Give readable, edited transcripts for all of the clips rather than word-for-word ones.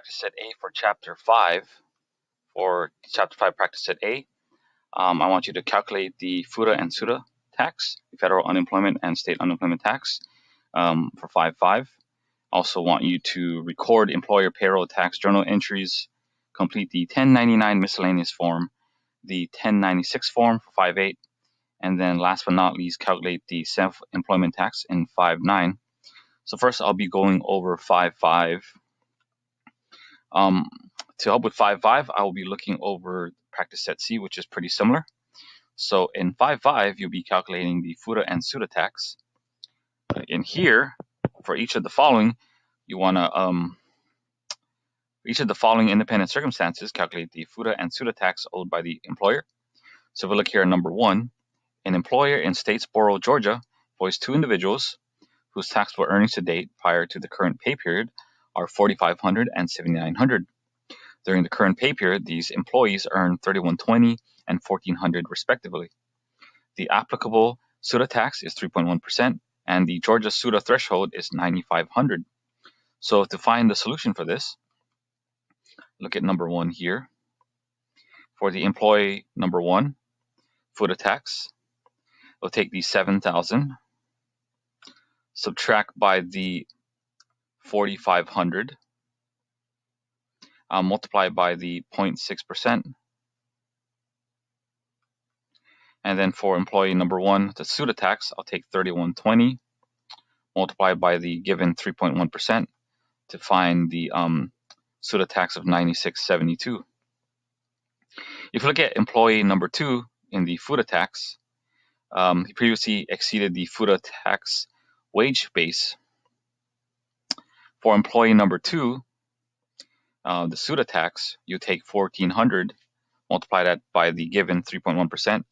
practice set A for chapter 5. For chapter 5 practice set A, I want you to calculate the FUTA and SUTA tax, federal unemployment and state unemployment tax for 5.5. Also want you to record employer payroll tax journal entries, complete the 1099 miscellaneous form, the 1096 form for 5.8, and then last but not least, calculate the self-employment tax in 5.9. So first I'll be going over 5.5. To help with 5.5, I will be looking over practice set C, which is pretty similar. So in 5.5, you'll be calculating the FUTA and SUTA tax. In here, for each of the following, you want to each of the following independent circumstances, calculate the FUTA and SUTA tax owed by the employer. So if we look here at number 1, an employer in Statesboro, Georgia, employs 2 individuals whose taxable earnings to date prior to the current pay period are $4,500 and $7,900. During the current pay period, these employees earn $3,120 and $1,400 respectively. The applicable SUTA tax is 3.1%, and the Georgia SUTA threshold is $9,500. So to find the solution for this, look at number 1 here. For the employee number 1, FUTA tax, we'll take the $7,000, subtract by the $4,500, multiply by the 0.6%. And then for employee number 1, the SUTA tax, I'll take $3,120, multiply by the given 3.1% to find the SUTA tax of $96.72. If you look at employee number 2 in the FUTA tax, he previously exceeded the FUTA tax wage base. For employee number 2, the SUTA tax, you take $1,400, multiply that by the given 3.1%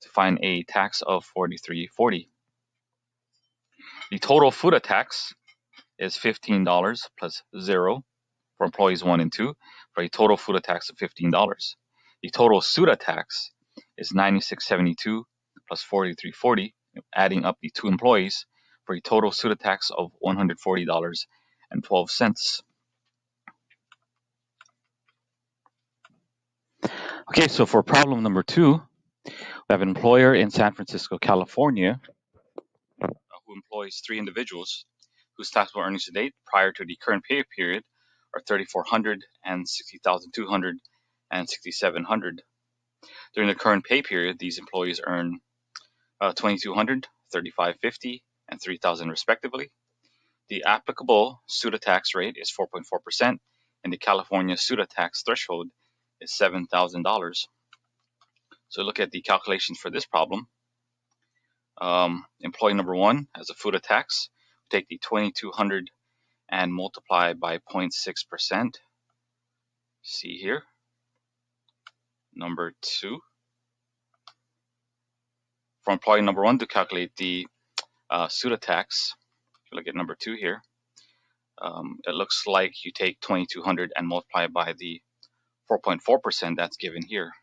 to find a tax of $43.40. The total FUTA tax is $15 plus 0 for employees 1 and 2, for a total FUTA tax of $15. The total SUTA tax is $96.72 plus $43.40, adding up the 2 employees for a total SUTA tax of $140.12. Okay, so for problem number 2, we have an employer in San Francisco, California, who employs 3 individuals whose taxable earnings to date prior to the current pay period are $3,400 and $60,200 and $6,700. During the current pay period, these employees earn $2,200, $3,550, and $3,000 respectively. The applicable SUTA tax rate is 4.4%, and the California SUTA tax threshold is $7,000. So look at the calculations for this problem. Employee number 1 has a FUTA tax. Take the $2,200 and multiply by 0.6%. See here. Number 2. For employee number 1 to calculate the SUTA tax, if you look at number 2 here, it looks like you take $2,200 and multiply by the 4.4% that's given here.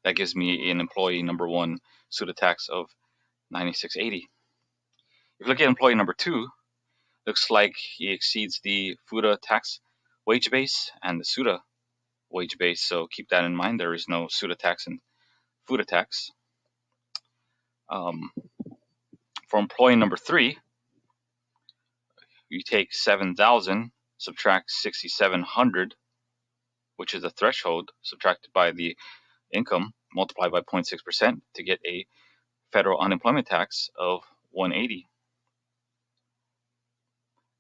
That gives me an employee number 1 SUTA tax of $96.80. If you look at employee number 2, looks like he exceeds the FUTA tax wage base and the SUTA wage base, so keep that in mind. There is no SUTA tax and FUTA tax. For employee number 3, you take $7,000, subtract $6,700, which is the threshold, subtracted by the income, multiplied by 0.6% to get a federal unemployment tax of $180.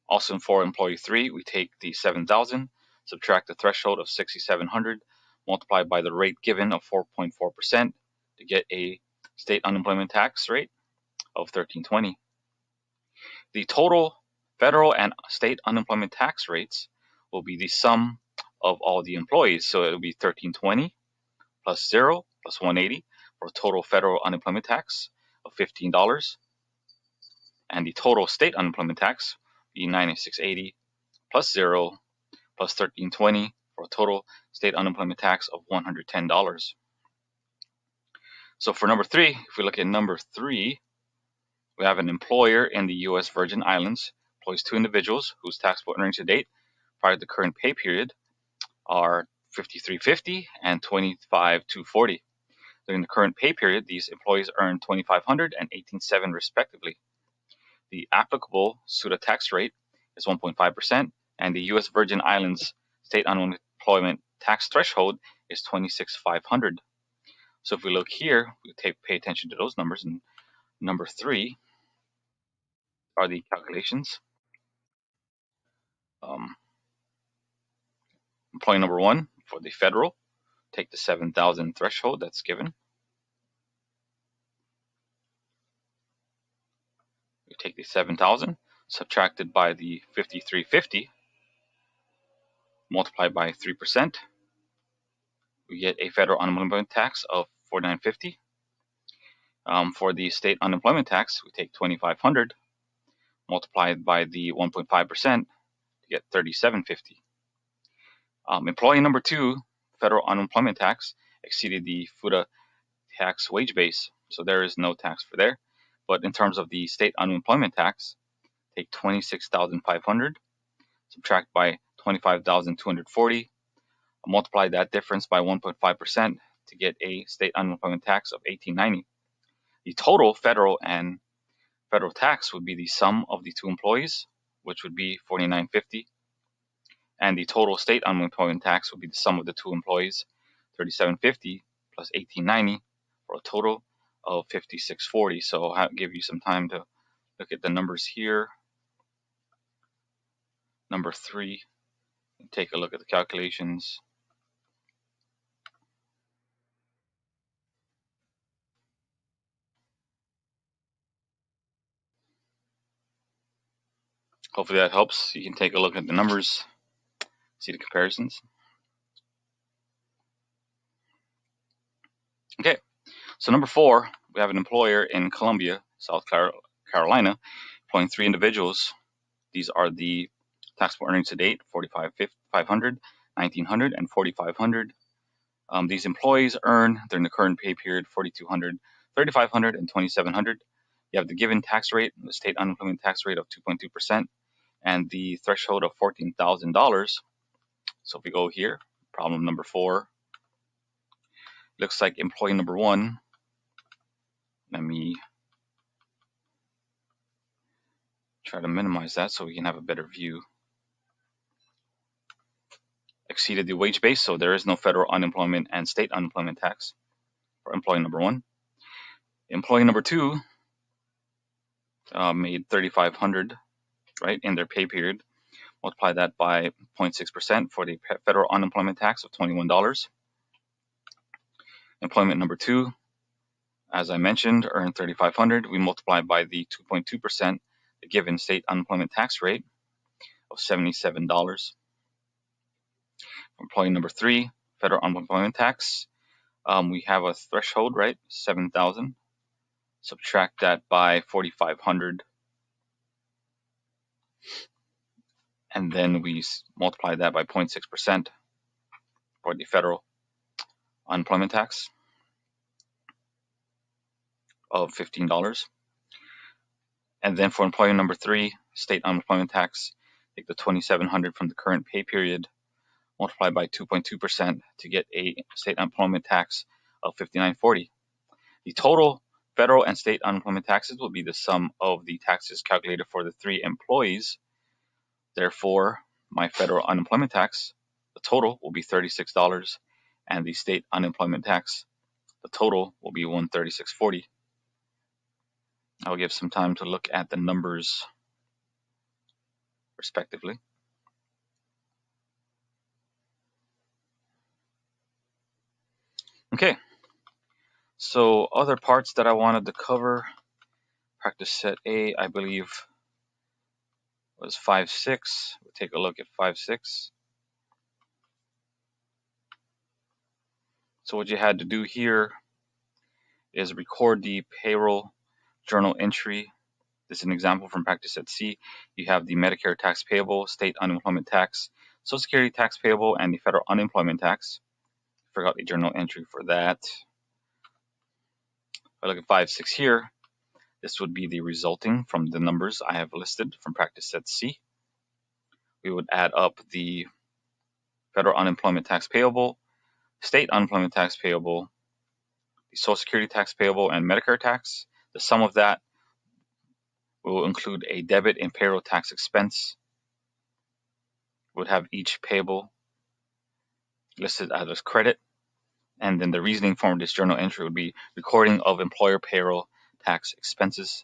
Also for employee 3, we take the $7,000, subtract the threshold of $6,700, multiplied by the rate given of 4.4% to get a state unemployment tax rate of $1,320. The total federal and state unemployment tax rates will be the sum of all the employees. So it will be $1,320 plus 0 plus $180 for a total federal unemployment tax of $15. And the total state unemployment tax will be $96.80 plus 0 plus $1,320 for a total state unemployment tax of $110. So for number 3, if we look at number 3, we have an employer in the U.S. Virgin Islands, employs 2 individuals whose taxable earnings to date prior to the current pay period are $53.50 and $25,240. During the current pay period, these employees earn $2,500 and $18,700 respectively. The applicable SUTA tax rate is 1.5%, and the U.S. Virgin Islands state unemployment tax threshold is $26,500. So if we look here, we pay attention to those numbers. And number 3 are the calculations. Employee number 1 for the federal, take the 7,000 threshold that's given. We take the 7,000 subtracted by the 5,350 multiplied by 3%. We get a federal unemployment tax of $4,950. For the state unemployment tax, we take 2,500 multiplied by the 1.5% to get 3,750. Employee number 2, federal unemployment tax, exceeded the FUTA tax wage base, so there is no tax for there. But in terms of the state unemployment tax, take 26,500, subtract by 25,240, multiply that difference by 1.5% to get a state unemployment tax of $1,890. The total federal tax would be the sum of the 2 employees, which would be $4,950, and the total state unemployment tax would be the sum of the 2 employees, $3,750 plus $1,890, for a total of $5,640. So I'll give you some time to look at the numbers here. Number 3, take a look at the calculations. Hopefully that helps. You can take a look at the numbers, see the comparisons. Okay, so number 4, we have an employer in Columbia, South Carolina, employing 3 individuals. These are the taxable earnings to date: $45,500, $1,900, and $4,500. These employees earn during the current pay period $4,200, $3,500, and $2,700. You have the given tax rate, the state unemployment tax rate of 2.2%, and the threshold of $14,000. So if we go here, problem number 4, looks like employee number 1. Let me try to minimize that so we can have a better view. Exceeded the wage base, so there is no federal unemployment and state unemployment tax for employee number 1. Employee number 2 made $3,500, right, in their pay period. Multiply that by 0.6% for the federal unemployment tax of $21. Employment number 2, as I mentioned, earned $3,500. We multiply by the 2.2%, the given state unemployment tax rate of $77. Employee number 3, federal unemployment tax, we have a threshold, right, 7,000. Subtract that by 4,500, and then we multiply that by 0.6% for the federal unemployment tax of $15. And then for employer number 3, state unemployment tax, take the $2,700 from the current pay period, multiply by 2.2% to get a state unemployment tax of $5,940. The total federal and state unemployment taxes will be the sum of the taxes calculated for the 3 employees. Therefore, my federal unemployment tax, the total will be $36, and the state unemployment tax, the total will be $136.40. I'll give some time to look at the numbers respectively. Okay, so other parts that I wanted to cover, practice set A, I believe, was 5.6. We'll take a look at 5.6. So what you had to do here is record the payroll journal entry. This is an example from practice set C. You have the Medicare tax payable, state unemployment tax, Social Security tax payable, and the federal unemployment tax. Forgot the journal entry for that. If I look at 5.6 here, This would be the resulting from the numbers I have listed from practice set C. We would add up the federal unemployment tax payable, state unemployment tax payable, the Social Security tax payable, and Medicare tax. The sum of that will include a debit and payroll tax expense. Would have each payable listed as a credit, and then the reasoning form of this journal entry would be recording of employer payroll tax expenses.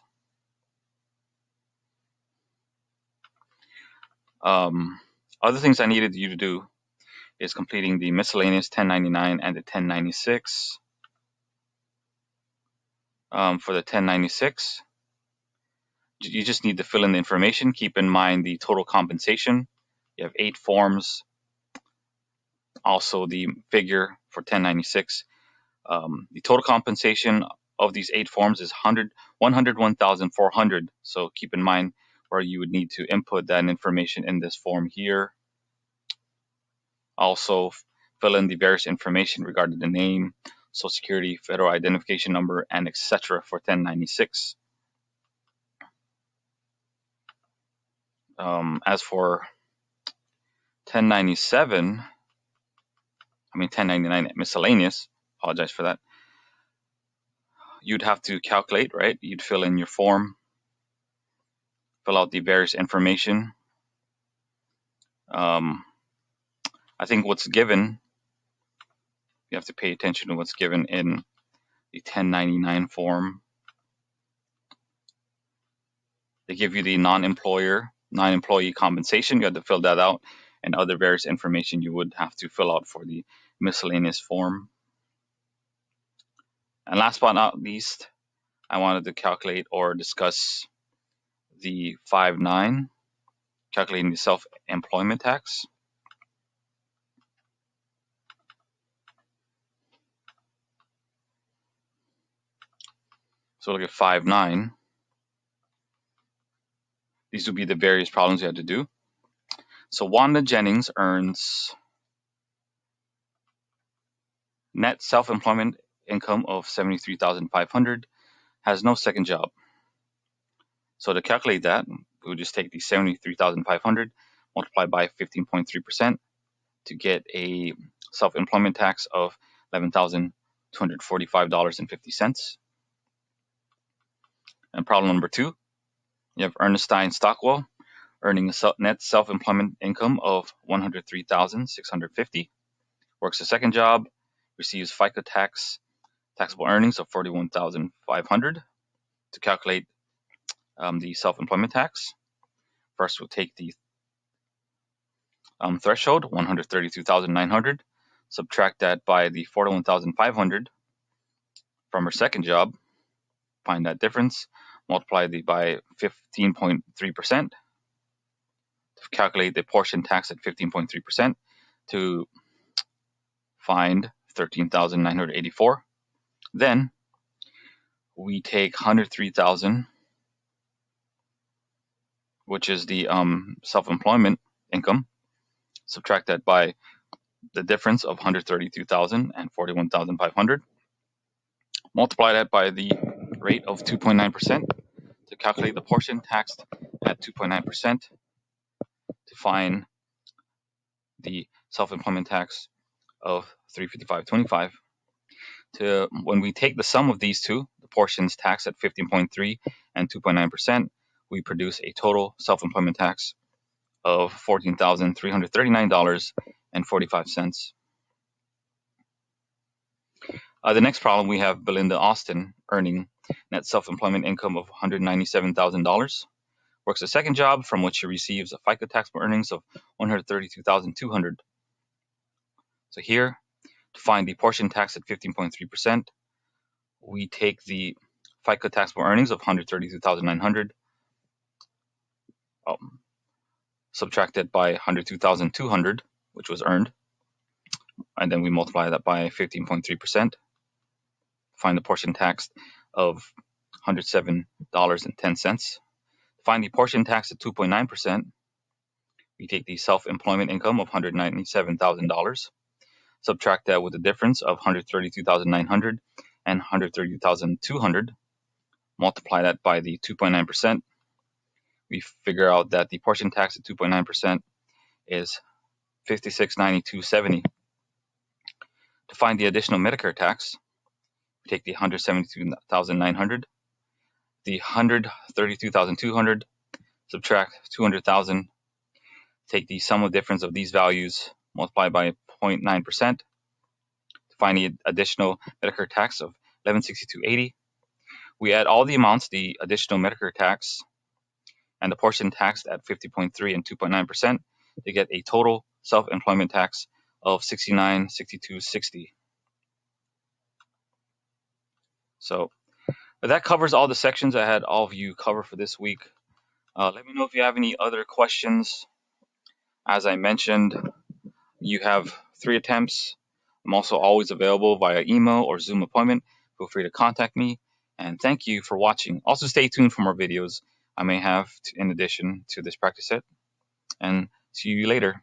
Other things I needed you to do is completing the miscellaneous 1099 and the 1096. For the 1096, you just need to fill in the information. Keep in mind the total compensation. You have 8 forms. Also the figure for 1096. The total compensation of these 8 forms is $101,400. So keep in mind where you would need to input that information in this form here. Also fill in the various information regarding the name, Social Security, federal identification number, and etc. for 1096. As for 1099 miscellaneous, apologize for that. You'd have to calculate, right? You'd fill in your form, fill out the various information. I think what's given, you have to pay attention to what's given in the 1099 form. They give you the non-employee compensation. You have to fill that out, and other various information you would have to fill out for the miscellaneous form. And last but not least, I wanted to calculate or discuss the 5-9, calculating the self-employment tax. So look at 5-9. These would be the various problems you had to do. So Wanda Jennings earns net self-employment income of $73,500, has no second job. So to calculate that, we would just take the $73,500 multiplied by 15.3% to get a self-employment tax of $11,245.50. And problem number 2, you have Ernestine Stockwell earning a net self-employment income of $103,650, works a second job, receives FICA taxable earnings of $41,500. To calculate the self-employment tax, first we'll take the threshold, $132,900, subtract that by the $41,500 from her second job, find that difference, multiply by 15.3%, to calculate the portion tax at 15.3% to find $13,984. Then we take $103,000, which is the self-employment income, subtract that by the difference of $132,000 and $41,500, multiply that by the rate of 2.9% to calculate the portion taxed at 2.9% to find the self-employment tax of $355.25. When we take the sum of these two, the portions taxed at 15.3 and 2.9%, we produce a total self-employment tax of $14,339.45. The next problem, we have Belinda Austin earning net self-employment income of $197,000, works a second job from which she receives a FICA taxable earnings of $132,200. So here, to find the portion tax at 15.3%, we take the FICA taxable earnings of $132,900, subtracted by $102,200, which was earned, and then we multiply that by 15.3%, find the portion tax of $107.10. Find the portion tax at 2.9%, we take the self-employment income of $197,000, subtract that with the difference of $132,900 and $130,200, multiply that by the 2.9%. We figure out that the portion tax at 2.9% is $56.9270. To find the additional Medicare tax, we take the $172,900, the $132,200, subtract $200,000, take the sum of difference of these values, multiply by 0.9%. To find the additional Medicare tax of $1162.80, we add all the amounts, the additional Medicare tax and the portion taxed at 50.3 and 2.9%, to get a total self-employment tax of $69.6260. So that covers all the sections I had all of you cover for this week. Let me know if you have any other questions. As I mentioned, you have 3 attempts. I'm also always available via email or Zoom appointment. Feel free to contact me. And thank you for watching. Also stay tuned for more videos I may have in addition to this practice set. And see you later.